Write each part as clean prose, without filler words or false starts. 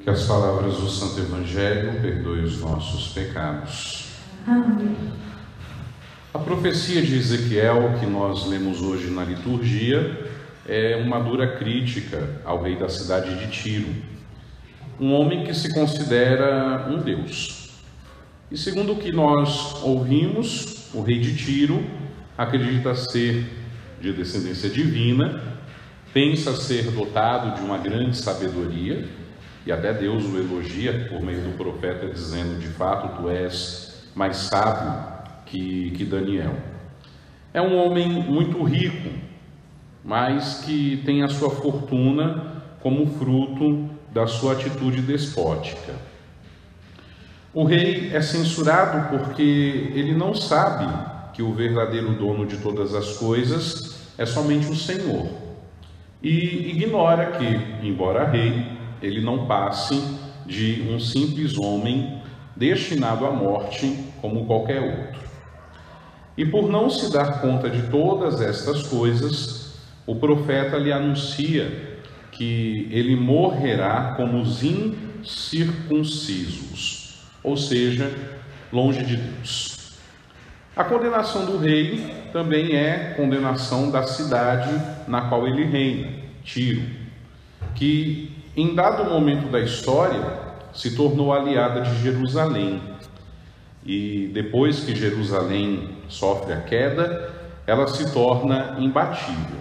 Que as palavras do Santo Evangelho perdoem os nossos pecados. Amém. A profecia de Ezequiel, que nós lemos hoje na liturgia, é uma dura crítica ao rei da cidade de Tiro, um homem que se considera um deus. E segundo o que nós ouvimos, o rei de Tiro acredita ser de descendência divina, pensa ser dotado de uma grande sabedoria, e até Deus o elogia por meio do profeta, dizendo: de fato tu és mais sábio que Daniel. É um homem muito rico, mas que tem a sua fortuna como fruto da sua atitude despótica. O rei é censurado porque ele não sabe que o verdadeiro dono de todas as coisas é somente o Senhor, e ignora que, embora rei, ele não passe de um simples homem destinado à morte como qualquer outro. E por não se dar conta de todas estas coisas, o profeta lhe anuncia que ele morrerá como os incircuncisos, ou seja, longe de Deus. A condenação do rei também é condenação da cidade na qual ele reina, Tiro, que em dado momento da história se tornou aliada de Jerusalém. E depois que Jerusalém sofre a queda, ela se torna imbatível.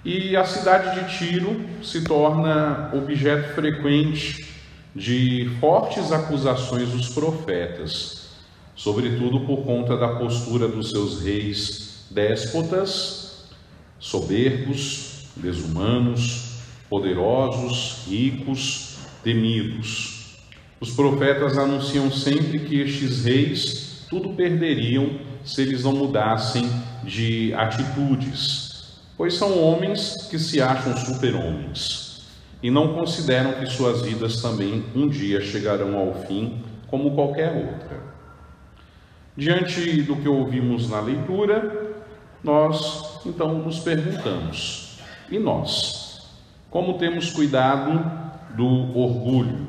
E a cidade de Tiro se torna objeto frequente de fortes acusações dos profetas, sobretudo por conta da postura dos seus reis déspotas, soberbos, desumanos, poderosos, ricos, temidos. Os profetas anunciam sempre que estes reis tudo perderiam se eles não mudassem de atitudes, pois são homens que se acham super-homens e não consideram que suas vidas também um dia chegarão ao fim como qualquer outra. Diante do que ouvimos na leitura, nós então nos perguntamos: e nós? Como temos cuidado do orgulho?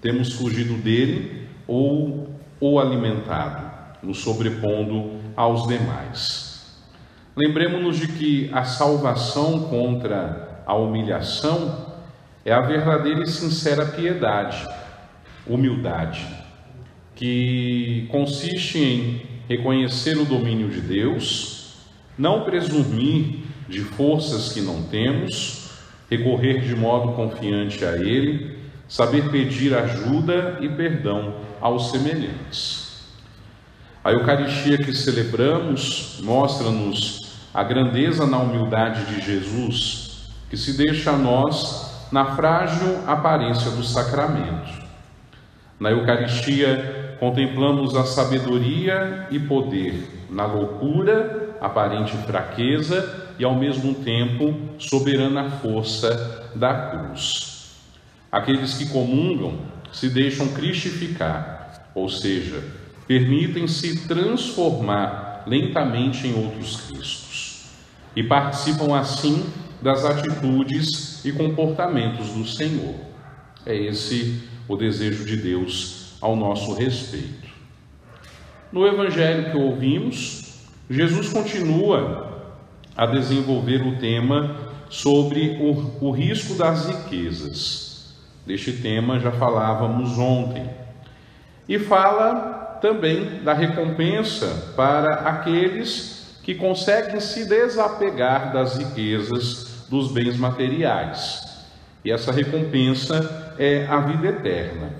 Temos fugido dele ou o alimentado, nos sobrepondo aos demais? Lembremos-nos de que a salvação contra a humilhação é a verdadeira e sincera piedade, humildade, que consiste em reconhecer o domínio de Deus, não presumir de forças que não temos, recorrer de modo confiante a Ele, saber pedir ajuda e perdão aos semelhantes. A Eucaristia que celebramos mostra-nos a grandeza na humildade de Jesus, que se deixa a nós na frágil aparência do sacramento. Na Eucaristia contemplamos a sabedoria e poder na loucura, aparente fraqueza e ao mesmo tempo soberana força da cruz. Aqueles que comungam se deixam cristificar, ou seja, permitem-se transformar lentamente em outros Cristos e participam assim das atitudes e comportamentos do Senhor. É esse o desejo de Deus ao nosso respeito. No Evangelho que ouvimos, Jesus continua a desenvolver o tema sobre o risco das riquezas. Deste tema já falávamos ontem. E fala também da recompensa para aqueles que conseguem se desapegar das riquezas, dos bens materiais. E essa recompensa é a vida eterna.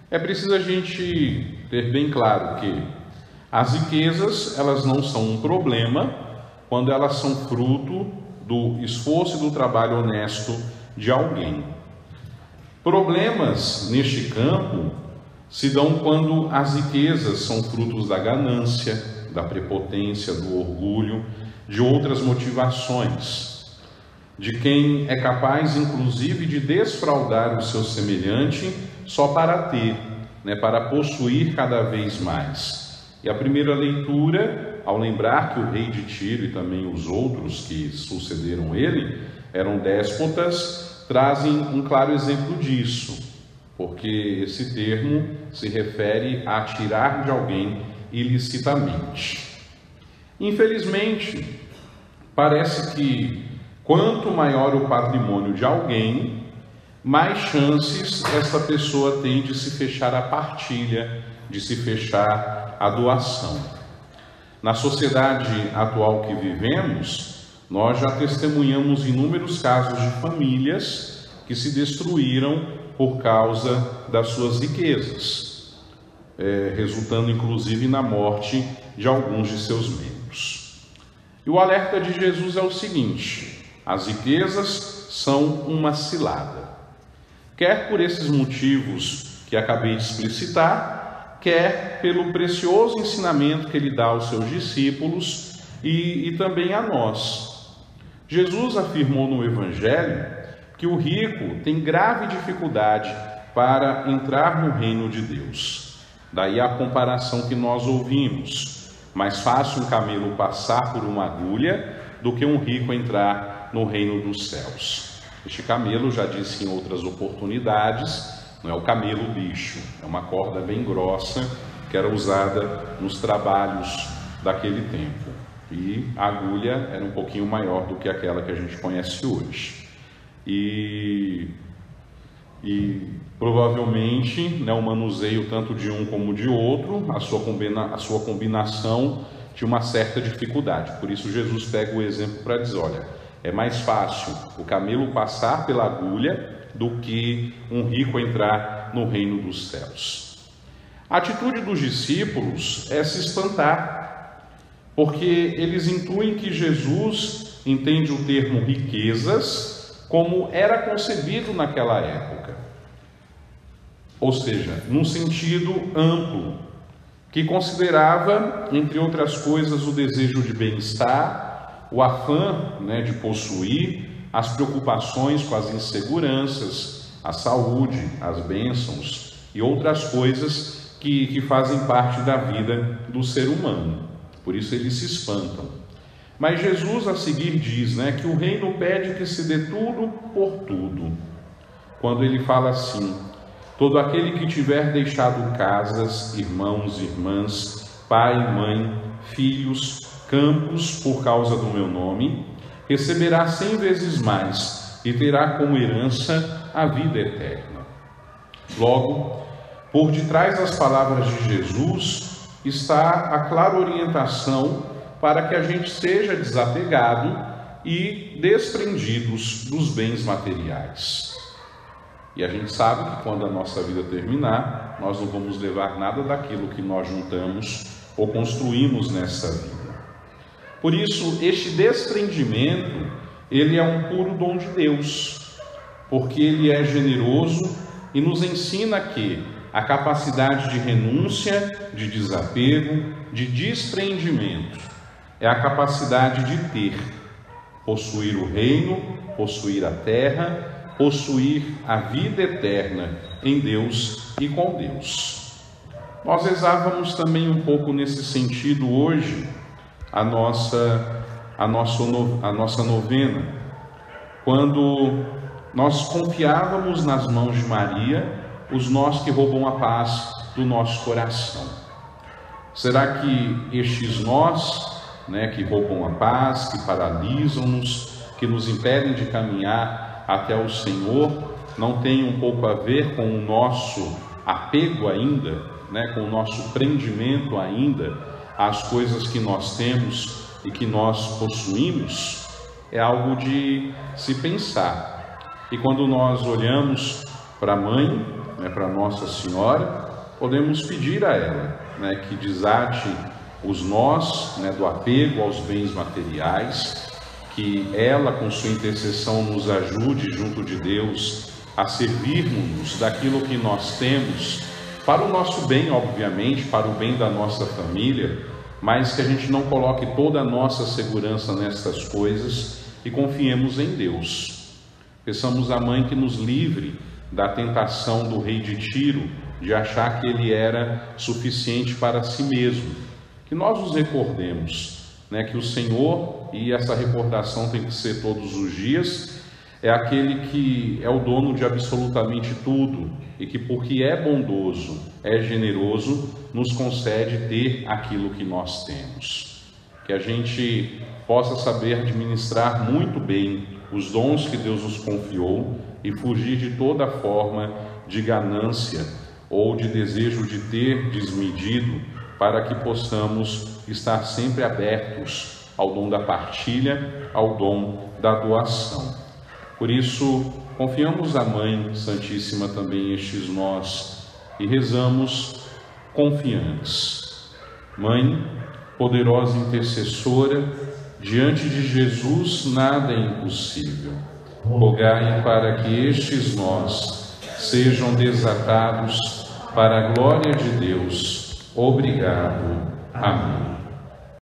É preciso a gente ter bem claro que as riquezas, elas não são um problema quando elas são fruto do esforço e do trabalho honesto de alguém. Problemas neste campo se dão quando as riquezas são frutos da ganância, da prepotência, do orgulho, de outras motivações, de quem é capaz, inclusive, de desfraudar o seu semelhante só para ter, para possuir cada vez mais. E a primeira leitura, ao lembrar que o rei de Tiro e também os outros que sucederam ele eram déspotas, trazem um claro exemplo disso, porque esse termo se refere a tirar de alguém ilicitamente. Infelizmente, parece que quanto maior o patrimônio de alguém, mais chances essa pessoa tem de se fechar à partilha, de se fechar à doação. Na sociedade atual que vivemos, nós já testemunhamos inúmeros casos de famílias que se destruíram por causa das suas riquezas, resultando inclusive na morte de alguns de seus membros. E o alerta de Jesus é o seguinte: as riquezas são uma cilada. Quer por esses motivos que acabei de explicitar, quer pelo precioso ensinamento que ele dá aos seus discípulos e também a nós. Jesus afirmou no Evangelho que o rico tem grave dificuldade para entrar no reino de Deus. Daí a comparação que nós ouvimos: mais fácil um camelo passar por uma agulha do que um rico entrar no reino dos céus. Este camelo, já disse em outras oportunidades, não é o camelo bicho, é uma corda bem grossa que era usada nos trabalhos daquele tempo. E a agulha era um pouquinho maior do que aquela que a gente conhece hoje. E provavelmente, né, o manuseio tanto de um como de outro, a sua combinação tinha uma certa dificuldade. Por isso Jesus pega o exemplo para dizer: olha, é mais fácil o camelo passar pela agulha do que um rico entrar no reino dos céus. A atitude dos discípulos é se espantar, porque eles intuem que Jesus entende o termo riquezas como era concebido naquela época, ou seja, num sentido amplo, que considerava, entre outras coisas, o desejo de bem-estar, o afã, de possuir, as preocupações com as inseguranças, a saúde, as bênçãos e outras coisas que fazem parte da vida do ser humano. Por isso eles se espantam. Mas Jesus a seguir diz, que o reino pede que se dê tudo por tudo. Quando ele fala assim: todo aquele que tiver deixado casas, irmãos, irmãs, pai, mãe, filhos, campos, por causa do meu nome, receberá 100 vezes mais e terá como herança a vida eterna. Logo, por detrás das palavras de Jesus está a clara orientação para que a gente seja desapegado e desprendidos dos bens materiais. E a gente sabe que quando a nossa vida terminar, nós não vamos levar nada daquilo que nós juntamos ou construímos nessa vida. Por isso, este desprendimento, ele é um puro dom de Deus, porque ele é generoso e nos ensina que a capacidade de renúncia, de desapego, de desprendimento, é a capacidade de ter, possuir o reino, possuir a terra, possuir a vida eterna em Deus e com Deus. Nós rezávamos também um pouco nesse sentido hoje a nossa novena, quando nós confiávamos nas mãos de Maria os nós que roubam a paz do nosso coração. Será que estes nós, que roubam a paz, que paralisam-nos, que nos impedem de caminhar até o Senhor, não tem um pouco a ver com o nosso apego ainda, com o nosso prendimento ainda às coisas que nós temos e que nós possuímos? É algo de se pensar. E quando nós olhamos para a mãe, para Nossa Senhora, podemos pedir a ela que desate os nós do apego aos bens materiais, que ela, com sua intercessão, nos ajude junto de Deus a servirmos daquilo que nós temos, para o nosso bem, obviamente, para o bem da nossa família, mas que a gente não coloque toda a nossa segurança nestas coisas e confiemos em Deus. Peçamos à Mãe que nos livre da tentação do rei de Tiro, de achar que ele era suficiente para si mesmo. Que nós nos recordemos, que o Senhor, e essa recordação tem que ser todos os dias, É aquele que é o dono de absolutamente tudo e que, porque é bondoso, é generoso, nos concede ter aquilo que nós temos. Que a gente possa saber administrar muito bem os dons que Deus nos confiou e fugir de toda forma de ganância ou de desejo de ter desmedido, para que possamos estar sempre abertos ao dom da partilha, ao dom da doação. Por isso, confiamos à Mãe Santíssima também estes nós e rezamos confiantes. Mãe, poderosa intercessora, diante de Jesus nada é impossível. Rogai para que estes nós sejam desatados para a glória de Deus. Obrigado. Amém.